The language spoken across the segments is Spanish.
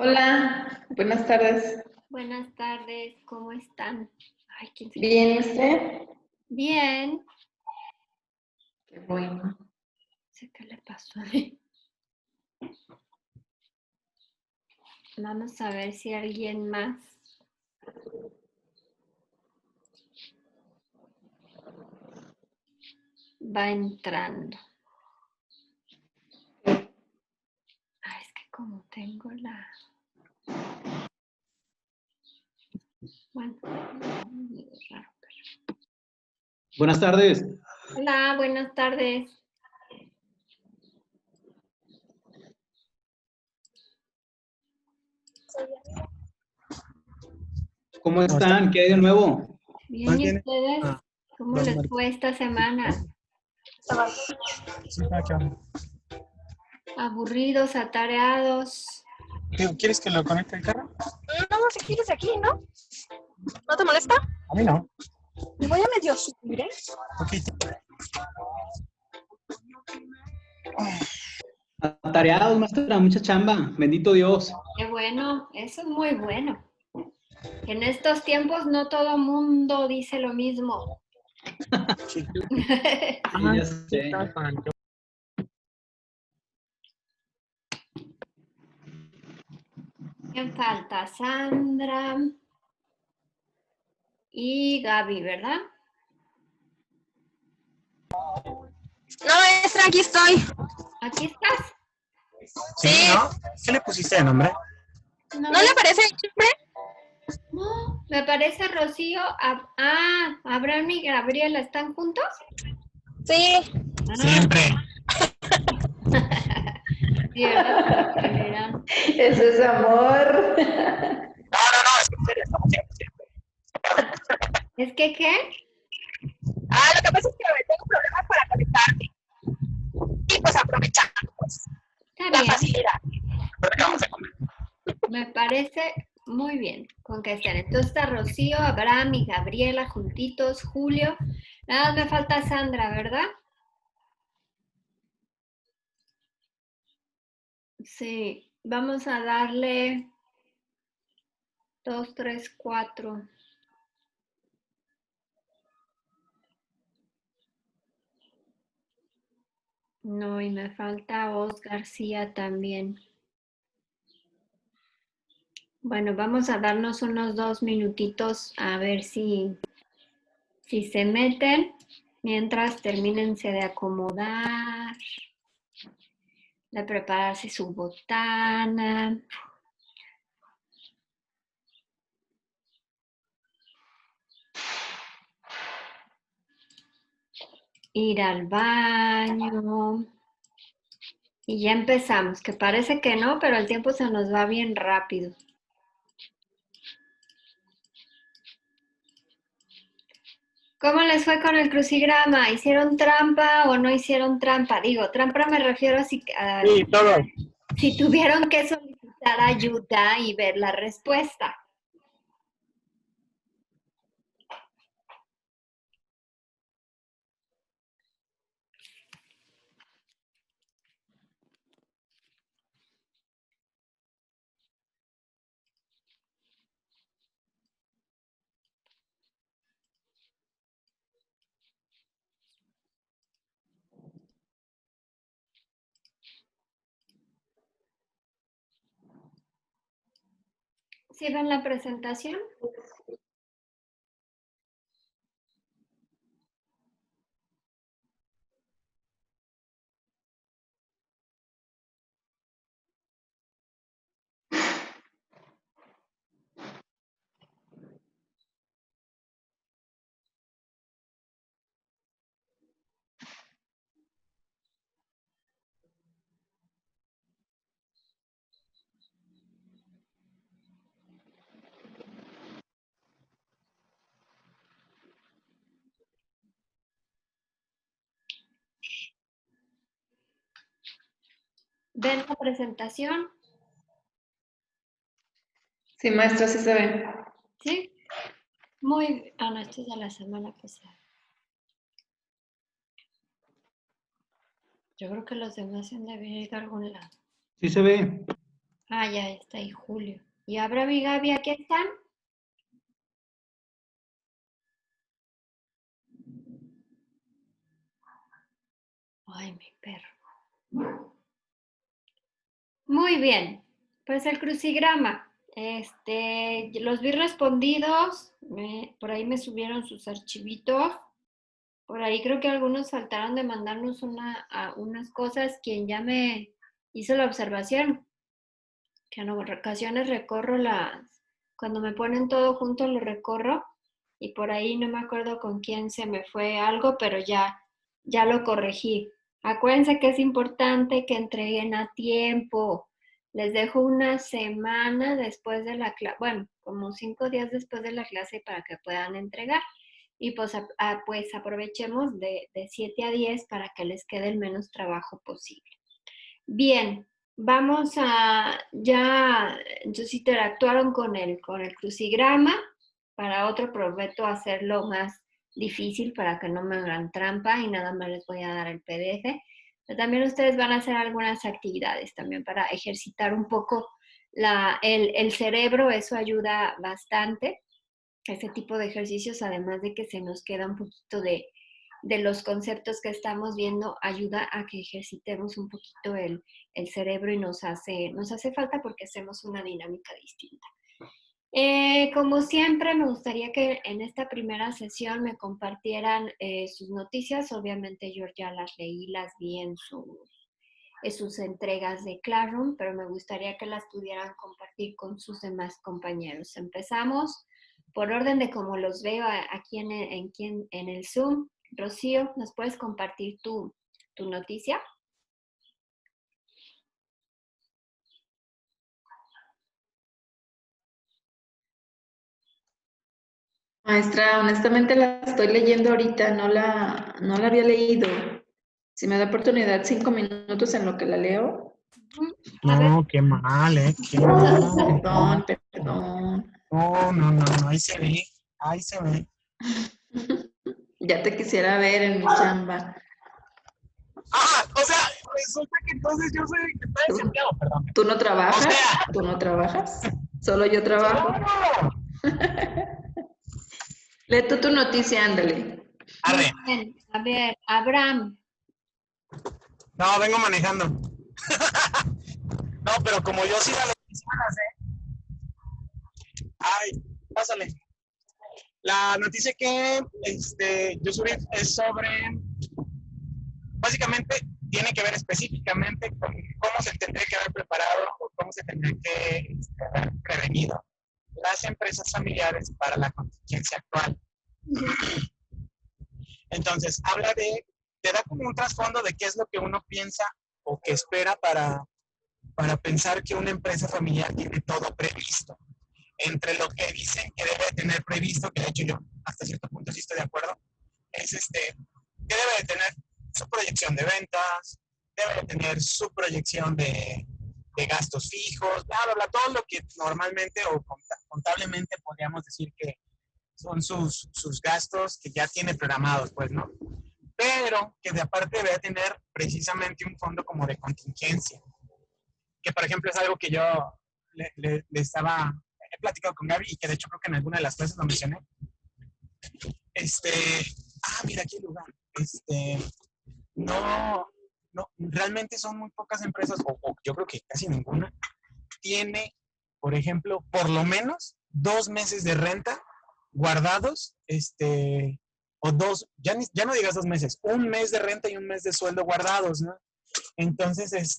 Hola, buenas tardes. Buenas tardes, ¿cómo están? Ay, ¿quién se ¿Bien usted? Bien. Qué bueno. No sé qué le pasó a mí. Vamos a ver si alguien más va entrando. Ay, es que como tengo la... Bueno, medio raro, pero... Buenas tardes. Hola, buenas tardes. ¿Cómo están? ¿Qué hay de nuevo? Bien, ¿y ustedes? ¿Cómo les fue esta semana? ¿Aburridos, atareados? ¿Quieres que lo conecte el carro? No, si quieres aquí, ¿no? ¿No te molesta? A mí no. Me voy a medio subir, ¿eh? Ok. Atareados, maestra, mucha chamba. Bendito Dios. Qué bueno, eso es muy bueno. En estos tiempos no todo mundo dice lo mismo. Sí, ya sé. ¿Quién falta? Sandra y Gaby, ¿verdad? No, maestra, aquí estoy. ¿Aquí estás? Sí, ¿no? ¿Qué le pusiste de nombre? No, ¿No le parece el nombre? no, me parece Rocío. Abraham y Gabriela, ¿están juntos? Sí. Ah, Siempre. sí, ¿verdad? Por lo general. Eso es amor. No, es que en serio, estamos siempre. ¿Es que qué? Lo que pasa es que tengo problemas para conectarme. Y pues aprovechando, pues, Está la bien. facilidad. Ahorita que vamos a comer. Me parece muy bien con que estén. Entonces está Rocío, Abraham y Gabriela juntitos, Julio. Nada más me falta Sandra, ¿verdad? Sí, vamos a darle 2, 3, 4. No, y me falta Os García también. Bueno, vamos a darnos unos 2 minutitos a ver si se meten. Mientras termínense de acomodar, de prepararse su botana. Ir al baño. Y ya empezamos, que parece que no, pero el tiempo se nos va bien rápido. ¿Cómo les fue con el crucigrama? ¿Hicieron trampa o no hicieron trampa? Digo, trampa me refiero a Sí, todo. si tuvieron que solicitar ayuda y ver la respuesta. ¿Sí ven la presentación? ¿Ven la presentación? Sí, maestra, sí se ve. ¿Sí? Muy... Ah, no, esto es de la semana pasada. Yo creo que los demás se han de haber ido a algún lado. Sí se ve. Ah, ya está ahí Julio. ¿Y Abraham y Gaby aquí están? Ay, mi perro. Muy bien. Pues el crucigrama. Los vi respondidos. Por ahí me subieron sus archivitos. Por ahí creo que algunos faltaron de mandarnos unas cosas. Quien ya me hizo la observación, que en ocasiones cuando me ponen todo junto lo recorro y por ahí no me acuerdo con quién se me fue algo, pero ya lo corregí. Acuérdense que es importante que entreguen a tiempo. Les dejo una semana después de la clase, bueno, como 5 días después de la clase para que puedan entregar. Y pues, pues aprovechemos de 7 a 10 para que les quede el menos trabajo posible. Bien, entonces interactuaron con el crucigrama. Para otro prometo hacerlo más difícil para que no me hagan trampa y nada más les voy a dar el PDF. Pero también ustedes van a hacer algunas actividades también para ejercitar un poco el cerebro, eso ayuda bastante, ese tipo de ejercicios, además de que se nos queda un poquito de los conceptos que estamos viendo, ayuda a que ejercitemos un poquito el cerebro y nos hace falta porque hacemos una dinámica distinta. Como siempre, me gustaría que en esta primera sesión me compartieran sus noticias. Obviamente yo ya las leí, las vi en sus entregas de Classroom, pero me gustaría que las pudieran compartir con sus demás compañeros. Empezamos por orden de cómo los veo aquí en el Zoom. Rocío, ¿nos puedes compartir tu noticia? Maestra, honestamente la estoy leyendo ahorita, no la había leído. Si me da oportunidad 5 minutos en lo que la leo. A ver. No, qué mal, qué mal. Perdón. No, ahí se ve, ahí se ve. Ya te quisiera ver en mi chamba. Ah, o sea, resulta que entonces yo soy el que está desempleado, perdón. ¿Tú no trabajas? O sea. ¿Tú no trabajas? Solo yo trabajo. ¡Claro! Lee tú tu noticia, ándale. Arre. Muy bien. A ver, Abraham. No, vengo manejando. No, pero como yo sí las oficinas, Ay, pásale. La noticia que yo subí es sobre, básicamente, tiene que ver específicamente con cómo se tendría que haber preparado o cómo se tendría que haber prevenido las empresas familiares para la contingencia actual. Entonces, te da como un trasfondo de qué es lo que uno piensa o que espera para pensar que una empresa familiar tiene todo previsto. Entre lo que dicen que debe tener previsto, que de hecho yo hasta cierto punto sí estoy de acuerdo, es que debe de tener su proyección de ventas, debe de tener su proyección de gastos fijos, bla, bla, bla, todo lo que normalmente o contablemente podríamos decir que son sus gastos que ya tiene programados, pues, ¿no? Pero que de aparte debe tener precisamente un fondo como de contingencia, que por ejemplo es algo que yo le he platicado con Gaby y que de hecho creo que en alguna de las clases lo mencioné. Mira aquí el lugar. No, realmente son muy pocas empresas, o yo creo que casi ninguna, tiene, por ejemplo, por lo menos 2 meses de renta guardados, o ya no digas 2 meses, 1 mes de renta y 1 mes de sueldo guardados, ¿no? Entonces,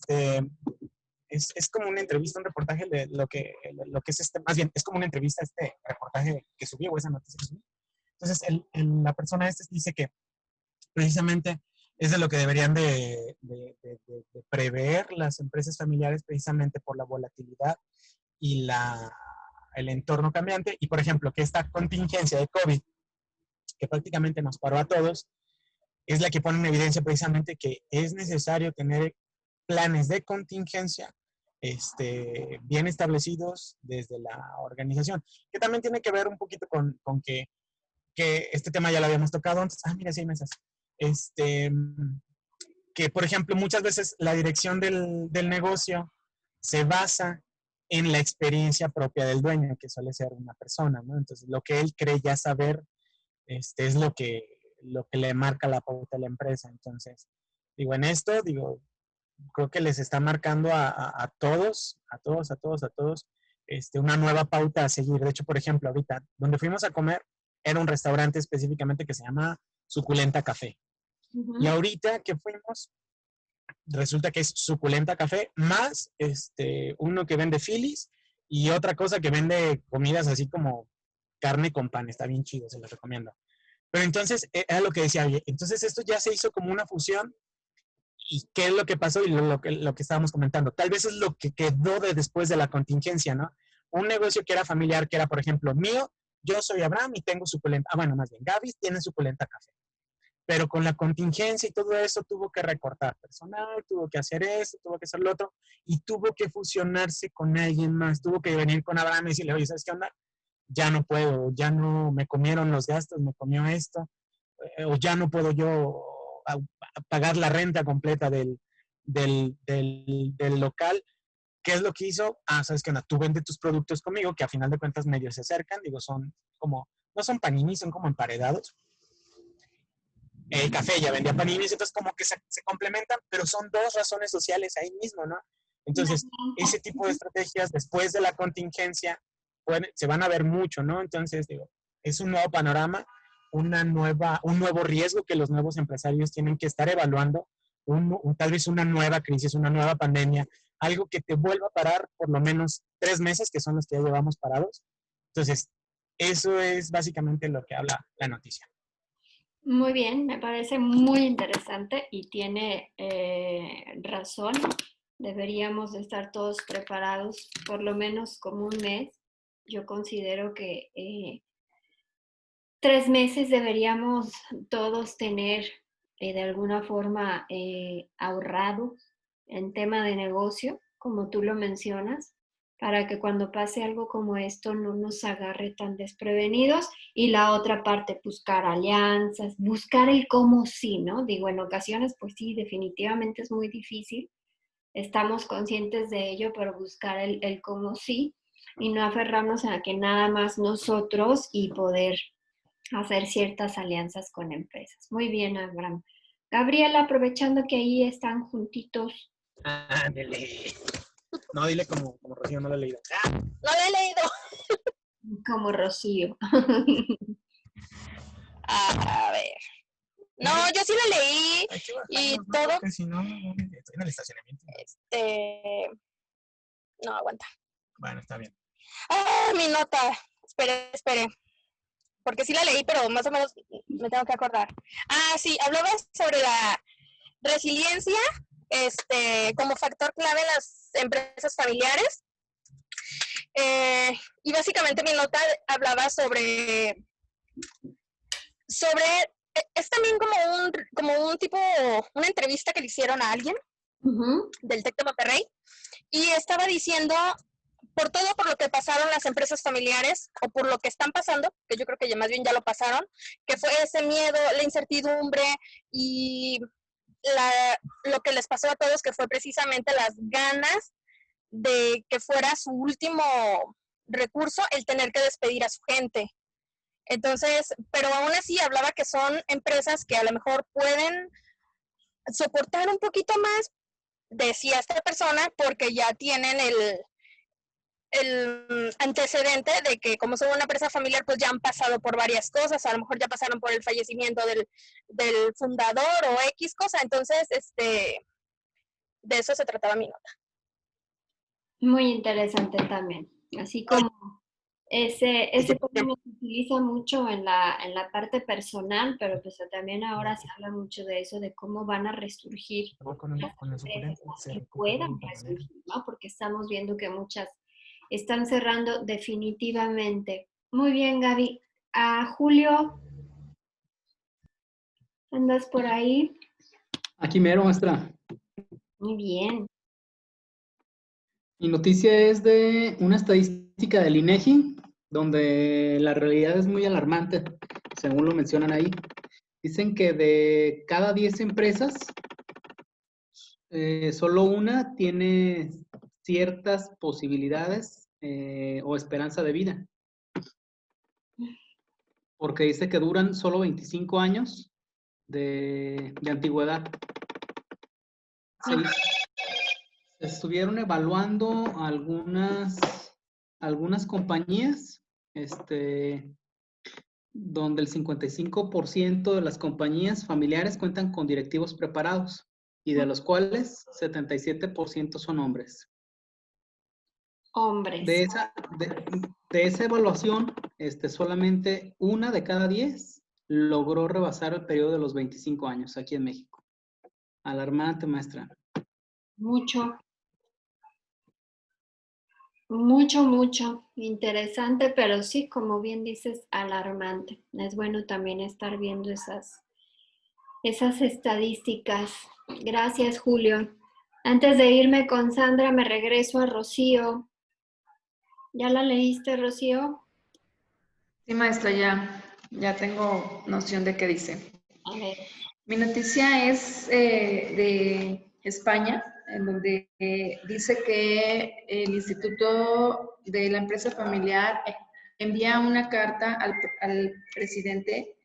es como una entrevista, un reportaje de lo que es más bien, es como una entrevista reportaje que subí o esa noticia que subí. Entonces, la persona dice que precisamente es de lo que deberían de prever las empresas familiares precisamente por la volatilidad y el entorno cambiante. Y, por ejemplo, que esta contingencia de COVID, que prácticamente nos paró a todos, es la que pone en evidencia precisamente que es necesario tener planes de contingencia bien establecidos desde la organización, que también tiene que ver un poquito con que este tema ya lo habíamos tocado antes. Ah, mira, sí hay mesas. Que, por ejemplo, muchas veces la dirección del negocio se basa en la experiencia propia del dueño, que suele ser una persona, ¿no? Entonces, lo que él cree ya saber es lo que le marca la pauta a la empresa. Entonces, digo, en esto, digo, creo que les está marcando a todos, una nueva pauta a seguir. De hecho, por ejemplo, ahorita, donde fuimos a comer, era un restaurante específicamente que se llama Suculenta Café. Y ahorita que fuimos, resulta que es Suculenta Café más uno que vende Phillies y otra cosa que vende comidas así como carne con pan. Está bien chido, se los recomiendo. Pero entonces, era lo que decía, oye, entonces esto ya se hizo como una fusión. ¿Y qué es lo que pasó? Y lo que estábamos comentando. Tal vez es lo que quedó de después de la contingencia, ¿no? Un negocio que era familiar, que era, por ejemplo, mío, yo soy Abraham y tengo Suculenta, bueno, más bien, Gaby tiene Suculenta Café. Pero con la contingencia y todo eso tuvo que recortar personal, tuvo que hacer esto, tuvo que hacer lo otro, y tuvo que fusionarse con alguien más. Tuvo que venir con Abraham y decirle, oye, ¿sabes qué onda? Ya no puedo, ya no me comieron los gastos, me comió esto, o ya no puedo yo a pagar la renta completa del local. ¿Qué es lo que hizo? ¿Sabes qué onda? Tú vende tus productos conmigo, que a final de cuentas medio se acercan, digo, son como, no son paninis, son como emparedados. El café ya vendía paninis, entonces como que se complementan, pero son dos razones sociales ahí mismo, ¿no? Entonces, ese tipo de estrategias después de la contingencia se van a ver mucho, ¿no? Entonces, digo, es un nuevo panorama, un nuevo riesgo que los nuevos empresarios tienen que estar evaluando, tal vez una nueva crisis, una nueva pandemia, algo que te vuelva a parar por lo menos 3 meses, que son los que ya llevamos parados. Entonces, eso es básicamente lo que habla la noticia. Muy bien, me parece muy interesante y tiene razón. Deberíamos de estar todos preparados por lo menos como un mes. Yo considero que 3 meses deberíamos todos tener de alguna forma ahorrado en tema de negocio, como tú lo mencionas, para que cuando pase algo como esto no nos agarre tan desprevenidos. Y la otra parte, buscar alianzas, buscar el cómo sí, ¿no? Digo, en ocasiones, pues sí, definitivamente es muy difícil. Estamos conscientes de ello, pero buscar el cómo sí y no aferrarnos a que nada más nosotros y poder hacer ciertas alianzas con empresas. Muy bien, Abraham. Gabriela, aprovechando que ahí están juntitos. Ándele. No, dile como Rocío, no lo he leído. No lo he leído. Como Rocío. A ver. No, yo sí lo leí. Hay que y bajarnos, ¿no? todo. Porque si no, estoy en el estacionamiento. No, aguanta. Bueno, está bien. Mi nota. Espere. Porque sí la leí, pero más o menos me tengo que acordar. Sí, hablaba sobre la resiliencia como factor clave en las empresas familiares. Y básicamente mi nota hablaba sobre es también como un tipo, una entrevista que le hicieron a alguien del TEC de Monterrey, y estaba diciendo por lo que pasaron las empresas familiares, o por lo que están pasando, que yo creo que más bien ya lo pasaron, que fue ese miedo, la incertidumbre y lo que les pasó a todos, que fue precisamente las ganas de que fuera su último recurso el tener que despedir a su gente. Entonces, pero aún así hablaba que son empresas que a lo mejor pueden soportar un poquito más, decía esta persona, porque ya tienen el antecedente de que como son una empresa familiar, pues ya han pasado por varias cosas, a lo mejor ya pasaron por el fallecimiento del fundador o X cosa. Entonces, de eso se trataba mi nota. Muy interesante también. Así como ese término se utiliza mucho en la parte personal, pero pues también ahora se habla mucho de eso, de cómo van a resurgir las empresas, que puedan resurgir, ¿no? Porque estamos viendo que muchas están cerrando definitivamente. Muy bien, Gaby. Julio, ¿andas por ahí? Aquí mero, maestra. Muy bien. Mi noticia es de una estadística del INEGI, donde la realidad es muy alarmante, según lo mencionan ahí. Dicen que de cada 10 empresas, solo una tiene ciertas posibilidades o esperanza de vida. Porque dice que duran solo 25 años de antigüedad. Se estuvieron evaluando algunas compañías, donde el 55% de las compañías familiares cuentan con directivos preparados y de los cuales 77% son hombres. Hombres. De esa evaluación, solamente 1 de cada 10 logró rebasar el periodo de los 25 años aquí en México. Alarmante, maestra. Mucho. Mucho. Interesante, pero sí, como bien dices, alarmante. Es bueno también estar viendo esas estadísticas. Gracias, Julio. Antes de irme con Sandra, me regreso a Rocío. ¿Ya la leíste, Rocío? Sí, maestra, ya tengo noción de qué dice. A ver. Mi noticia es de España, en donde dice que el Instituto de la Empresa Familiar envía una carta al presidente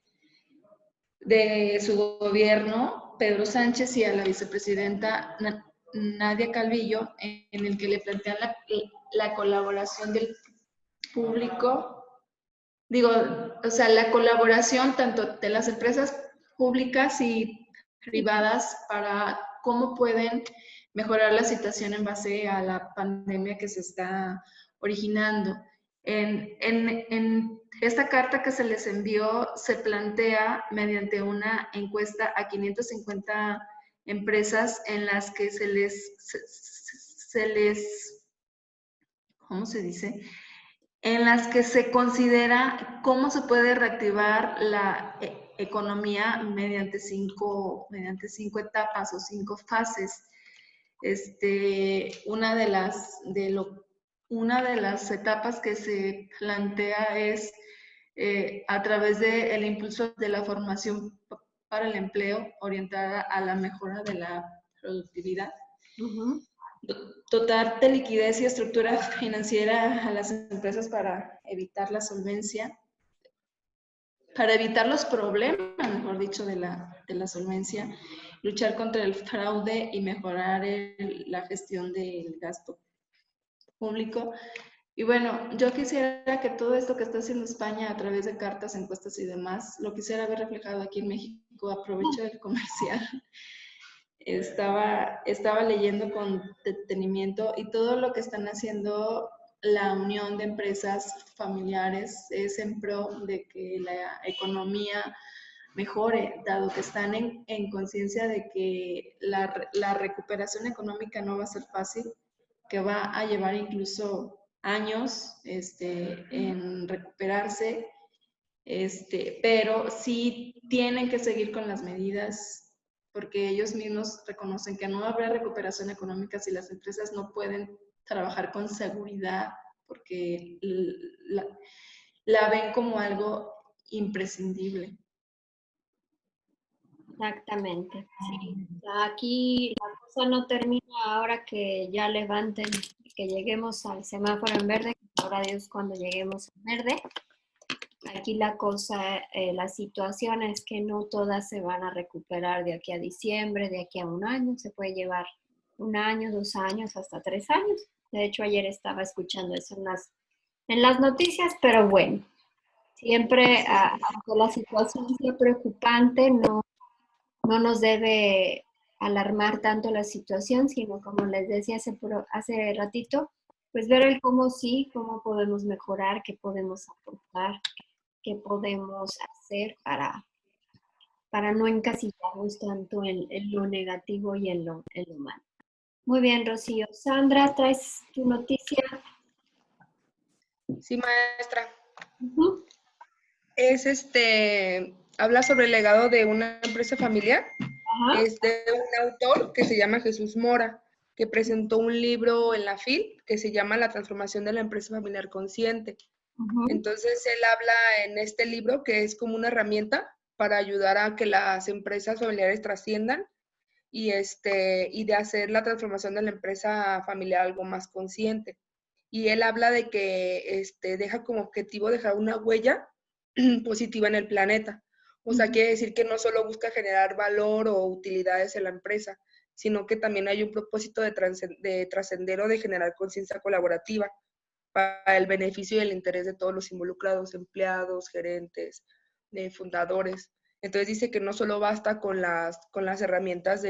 de su gobierno, Pedro Sánchez, y a la vicepresidenta Nadia Calvillo, en el que le plantean la colaboración del público, la colaboración tanto de las empresas públicas y privadas para cómo pueden mejorar la situación en base a la pandemia que se está originando. En esta carta que se les envió se plantea mediante una encuesta a 550 empresas en las que se les ¿cómo se dice? En las que se considera cómo se puede reactivar la economía mediante cinco etapas o 5 fases. Una de las etapas que se plantea es a través del impulso de la formación para el empleo orientada a la mejora de la productividad. Dotar de liquidez y estructura financiera a las empresas para evitar la solvencia, para evitar los problemas, mejor dicho, de la solvencia, luchar contra el fraude y mejorar la gestión del gasto público. Y bueno, yo quisiera que todo esto que está haciendo España a través de cartas, encuestas y demás, lo quisiera ver reflejado aquí en México. Aprovecho el comercial. Estaba leyendo con detenimiento y todo lo que están haciendo la unión de empresas familiares es en pro de que la economía mejore, dado que están en conciencia de que la recuperación económica no va a ser fácil, que va a llevar incluso años en recuperarse, pero sí tienen que seguir con las medidas porque ellos mismos reconocen que no habrá recuperación económica si las empresas no pueden trabajar con seguridad, porque la ven como algo imprescindible. Exactamente, sí. Aquí la cosa no termina ahora que ya levanten, que lleguemos al semáforo en verde, que sabrá Dios cuando lleguemos en verde. Aquí la cosa, la situación es que no todas se van a recuperar de aquí a diciembre, de aquí a un año. Se puede llevar 1 año, 2 años, hasta 3 años. De hecho, ayer estaba escuchando eso en las noticias, pero bueno, siempre, aunque la situación sea preocupante, no nos debe alarmar tanto la situación, sino como les decía hace ratito, pues ver el cómo sí, cómo podemos mejorar, qué podemos aportar, qué podemos hacer para no encasillarnos tanto en lo negativo y en lo malo. Muy bien, Rocío. Sandra, ¿traes tu noticia? Sí, maestra. Es habla sobre el legado de una empresa familiar. Es de un autor que se llama Jesús Mora, que presentó un libro en la FIL que se llama La transformación de la empresa familiar consciente. Entonces, él habla en este libro que es como una herramienta para ayudar a que las empresas familiares trasciendan y de hacer la transformación de la empresa familiar algo más consciente. Y él habla de que deja como objetivo dejar una huella positiva en el planeta. O sea, quiere decir que no solo busca generar valor o utilidades en la empresa, sino que también hay un propósito de trascender o de generar conciencia colaborativa para el beneficio y el interés de todos los involucrados, empleados, gerentes, fundadores. Entonces dice que no solo basta con las herramientas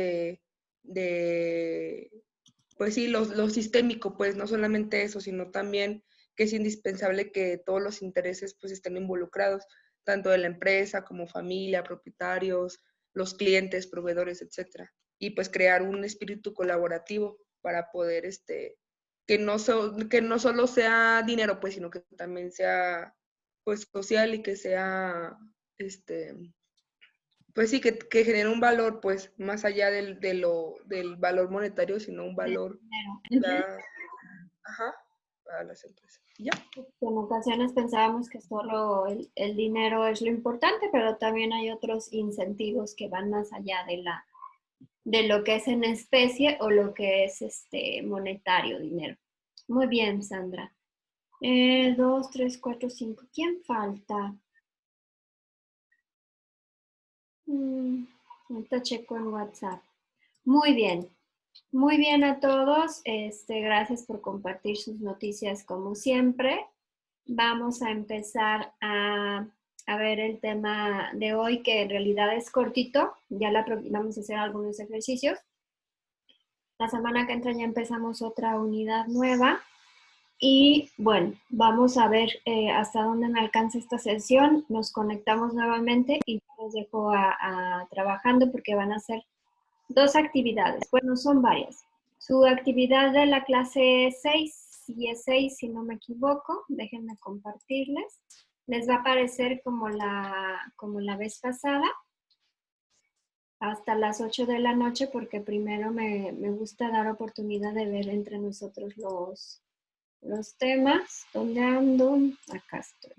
pues sí, lo sistémico, pues no solamente eso, sino también que es indispensable que todos los intereses pues estén involucrados, tanto de la empresa como familia, propietarios, los clientes, proveedores, etcétera. Y pues crear un espíritu colaborativo para poder que no solo sea dinero, pues, sino que también sea pues social y que sea pues sí, que genere un valor, pues, más allá del valor monetario, sino un valor ya, ajá, para las empresas. ¿Ya? En ocasiones pensábamos que solo el dinero es lo importante, pero también hay otros incentivos que van más allá de lo que es en especie o lo que es monetario, dinero. Muy bien, Sandra. 2, 3, 4, 5. ¿Quién falta? Ahorita checo en WhatsApp. Muy bien. Muy bien a todos. Gracias por compartir sus noticias como siempre. Vamos a empezar a ver el tema de hoy, que en realidad es cortito. Vamos a hacer algunos ejercicios. La semana que entra ya empezamos otra unidad nueva. Y bueno, vamos a ver hasta dónde me alcanza esta sesión. Nos conectamos nuevamente y los dejo trabajando porque van a ser 2 actividades. Bueno, son varias. Su actividad de la clase 6, y es 6 si no me equivoco, déjenme compartirles. Les va a aparecer como la vez pasada, hasta las 8 de la noche, porque primero me gusta dar oportunidad de ver entre nosotros los temas. ¿Dónde ando? Acá estoy.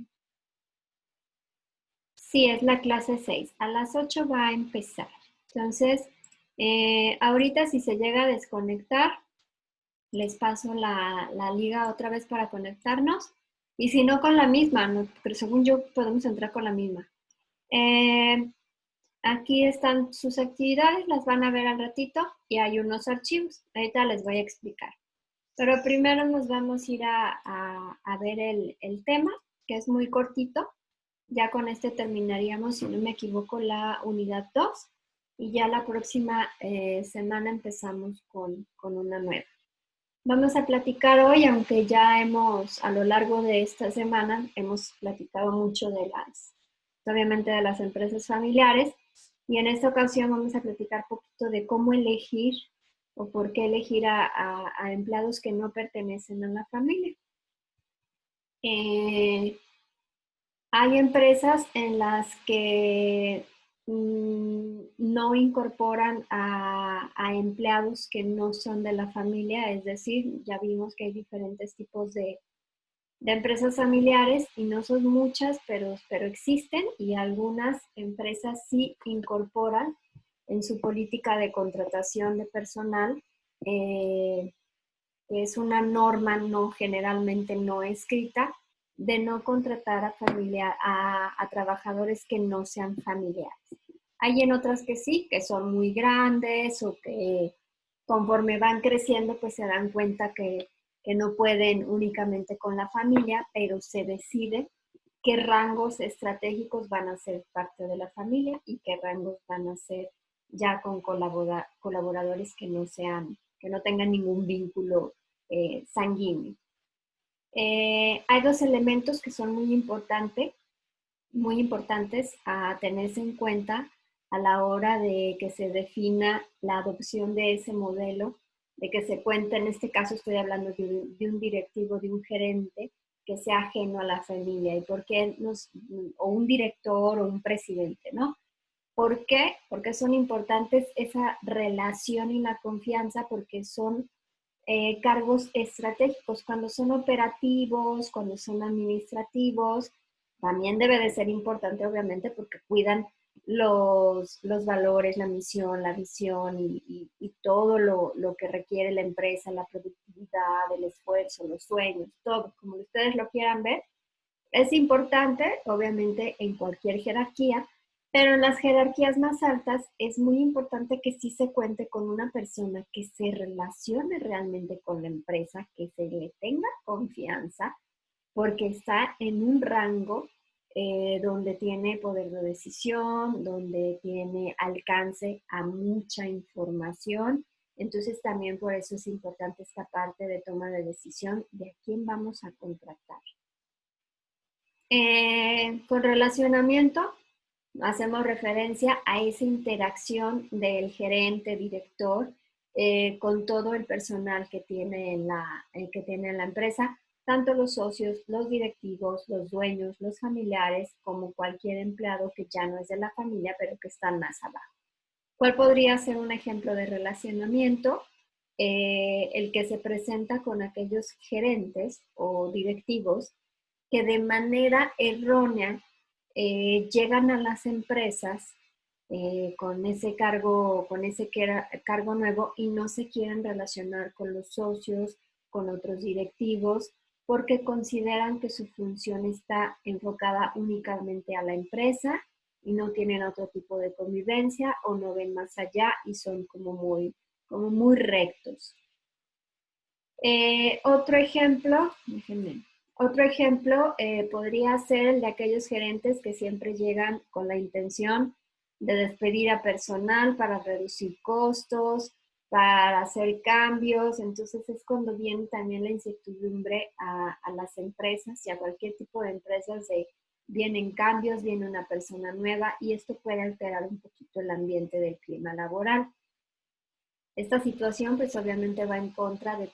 Sí, es la clase 6. A las 8 va a empezar. Entonces, ahorita si se llega a desconectar, les paso la liga otra vez para conectarnos. Y si no, con la misma, ¿no? Pero según yo podemos entrar con la misma. Aquí están sus actividades, las van a ver al ratito y hay unos archivos. Ahorita les voy a explicar. Pero primero nos vamos a ir a ver el tema, que es muy cortito. Ya con este terminaríamos, si no me equivoco, la unidad 2. Y ya la próxima semana empezamos con una nueva. Vamos a platicar hoy, aunque ya a lo largo de esta semana, hemos platicado mucho obviamente de las empresas familiares. Y en esta ocasión vamos a platicar un poquito de cómo elegir o por qué elegir a empleados que no pertenecen a la familia. Hay empresas en las que no incorporan a empleados que no son de la familia, es decir, ya vimos que hay diferentes tipos de empresas familiares y no son muchas, pero existen, y algunas empresas sí incorporan en su política de contratación de personal, que es una norma generalmente no escrita, de no contratar a trabajadores que no sean familiares. Hay en otras que sí, que son muy grandes o que conforme van creciendo pues se dan cuenta que no pueden únicamente con la familia, pero se decide qué rangos estratégicos van a ser parte de la familia y qué rangos van a ser ya con colaboradores que no tengan ningún vínculo sanguíneo. Hay 2 elementos que son muy importantes a tenerse en cuenta a la hora de que se defina la adopción de ese modelo, de que se cuenta, en este caso estoy hablando de un directivo, de un gerente que sea ajeno a la familia, y por qué o un director o un presidente, ¿no? ¿Por qué? Porque son importantes esa relación y la confianza, porque son cargos estratégicos. Cuando son operativos, cuando son administrativos, también debe de ser importante, obviamente, porque cuidan los valores, la misión, la visión y todo lo que requiere la empresa, la productividad, el esfuerzo, los sueños, todo, como ustedes lo quieran ver. Es importante, obviamente, en cualquier jerarquía, pero en las jerarquías más altas es muy importante que sí se cuente con una persona que se relacione realmente con la empresa, que se le tenga confianza, porque está en un rango donde tiene poder de decisión, donde tiene alcance a mucha información. Entonces también por eso es importante esta parte de toma de decisión de a quién vamos a contratar. Con relacionamiento, hacemos referencia a esa interacción del gerente, director, con todo el personal que tiene en la empresa, tanto los socios, los directivos, los dueños, los familiares, como cualquier empleado que ya no es de la familia, pero que está más abajo. ¿Cuál podría ser un ejemplo de relacionamiento? El que se presenta con aquellos gerentes o directivos que de manera errónea llegan a las empresas con ese cargo nuevo y no se quieren relacionar con los socios, con otros directivos, porque consideran que su función está enfocada únicamente a la empresa y no tienen otro tipo de convivencia o no ven más allá y son como muy rectos. Otro ejemplo podría ser el de aquellos gerentes que siempre llegan con la intención de despedir a personal para reducir costos, para hacer cambios. Entonces es cuando viene también la incertidumbre a las empresas y a cualquier tipo de empresas de vienen cambios, viene una persona nueva y esto puede alterar un poquito el ambiente del clima laboral. Esta situación pues obviamente va en contra de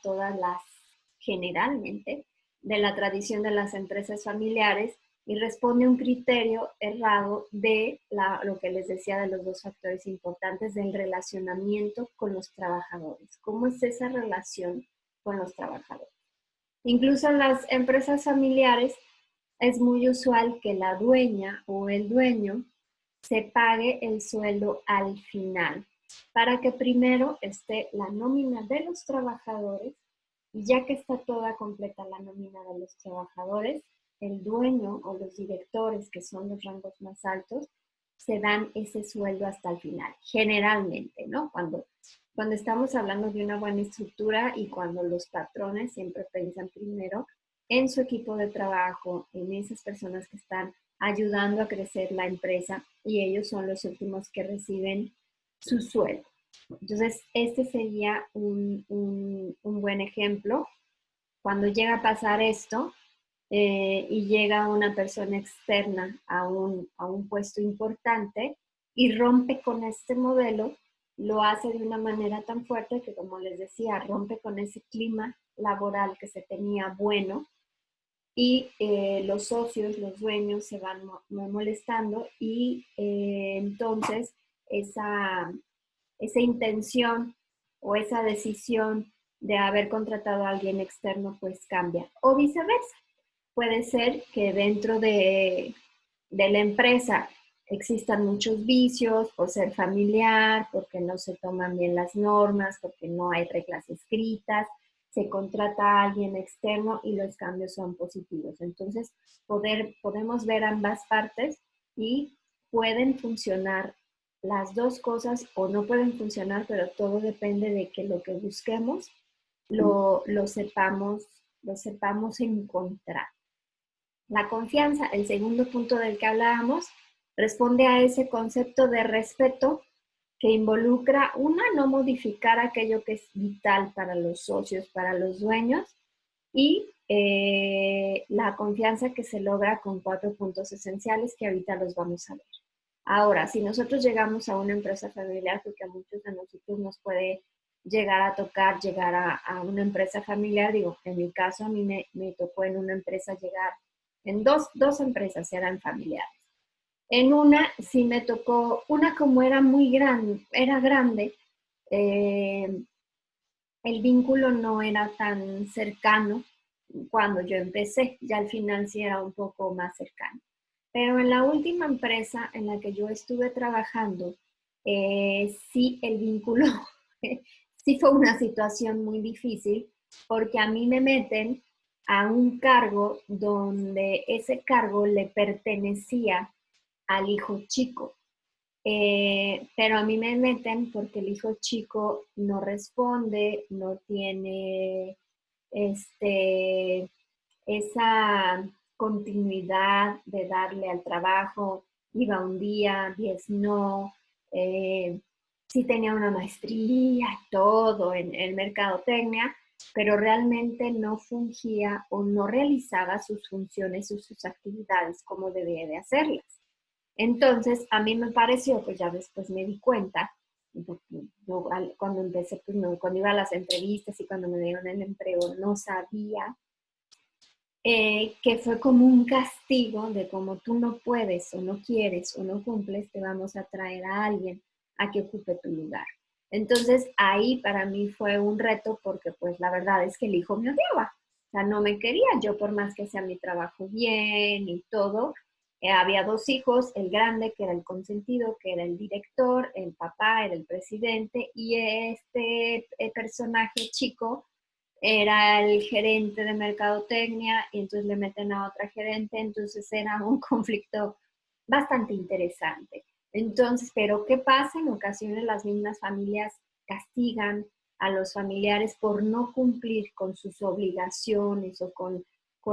generalmente, de la tradición de las empresas familiares y responde a un criterio errado de lo que les decía de los dos factores importantes del relacionamiento con los trabajadores. ¿Cómo es esa relación con los trabajadores? Incluso en las empresas familiares es muy usual que la dueña o el dueño se pague el sueldo al final, para que primero esté la nómina de los trabajadores y ya que está toda completa la nómina de los trabajadores, el dueño o los directores, que son los rangos más altos, se dan ese sueldo hasta el final, generalmente, ¿no? Cuando estamos hablando de una buena estructura y cuando los patrones siempre piensan primero en su equipo de trabajo, en esas personas que están ayudando a crecer la empresa y ellos son los últimos que reciben su sueldo. Entonces, este sería un buen ejemplo. Cuando llega a pasar esto y llega una persona externa a un puesto importante y rompe con este modelo, lo hace de una manera tan fuerte que, como les decía, rompe con ese clima laboral que se tenía bueno y los socios, los dueños se van molestando y entonces esa intención o esa decisión de haber contratado a alguien externo pues cambia. O viceversa. Puede ser que dentro de la empresa existan muchos vicios por ser familiar, porque no se toman bien las normas, porque no hay reglas escritas, se contrata a alguien externo y los cambios son positivos. Entonces, podemos ver ambas partes y pueden funcionar las dos cosas o no pueden funcionar, pero todo depende de que lo que busquemos lo sepamos encontrar. La confianza, el segundo punto del que hablábamos, responde a ese concepto de respeto que involucra, no modificar aquello que es vital para los socios, para los dueños, y la confianza que se logra con 4 puntos esenciales que ahorita los vamos a ver. Ahora, si nosotros llegamos a una empresa familiar, porque a muchos de nosotros nos puede llegar a tocar llegar a una empresa familiar, digo, en mi caso a mí me tocó en una empresa llegar, en dos empresas eran familiares. En una sí me tocó, una como era grande, el vínculo no era tan cercano cuando yo empecé, ya al final sí era un poco más cercano. Pero en la última empresa en la que yo estuve trabajando, sí el vínculo, sí fue una situación muy difícil porque a mí me meten a un cargo donde ese cargo le pertenecía al hijo chico. Pero a mí me meten porque el hijo chico no responde, no tiene esa continuidad de darle al trabajo, iba un día, 10 no, sí tenía una maestría, todo en mercadotecnia, pero realmente no fungía o no realizaba sus funciones o sus actividades como debía de hacerlas. Entonces, a mí me pareció, pues ya después me di cuenta, yo cuando empecé, pues no, cuando iba a las entrevistas y cuando me dieron el empleo, no sabía que fue como un castigo de como tú no puedes o no quieres o no cumples, te vamos a traer a alguien a que ocupe tu lugar. Entonces ahí para mí fue un reto porque pues la verdad es que el hijo me odiaba, o sea, no me quería, yo por más que hacía mi trabajo bien y todo, había 2 hijos, el grande que era el consentido, que era el director, el papá era el presidente y este personaje chico era el gerente de mercadotecnia y entonces le meten a otra gerente, entonces era un conflicto bastante interesante. Entonces, pero ¿qué pasa? En ocasiones las mismas familias castigan a los familiares por no cumplir con sus obligaciones o con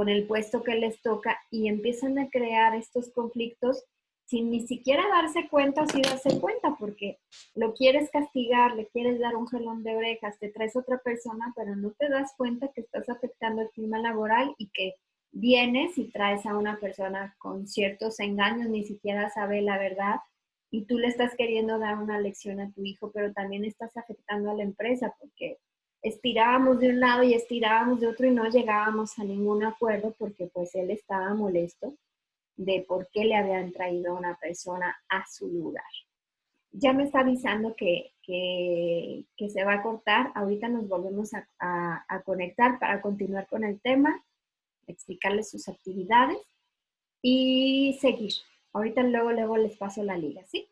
el puesto que les toca y empiezan a crear estos conflictos sin ni siquiera darse cuenta o sin darse cuenta, porque lo quieres castigar, le quieres dar un jalón de orejas, te traes otra persona, pero no te das cuenta que estás afectando el clima laboral y que vienes y traes a una persona con ciertos engaños, ni siquiera sabe la verdad, y tú le estás queriendo dar una lección a tu hijo, pero también estás afectando a la empresa, porque estirábamos de un lado y estirábamos de otro y no llegábamos a ningún acuerdo porque pues él estaba molesto de por qué le habían traído a una persona a su lugar. Ya me está avisando que se va a cortar. Ahorita nos volvemos a conectar para continuar con el tema, explicarles sus actividades y seguir. Ahorita luego les paso la liga, ¿sí?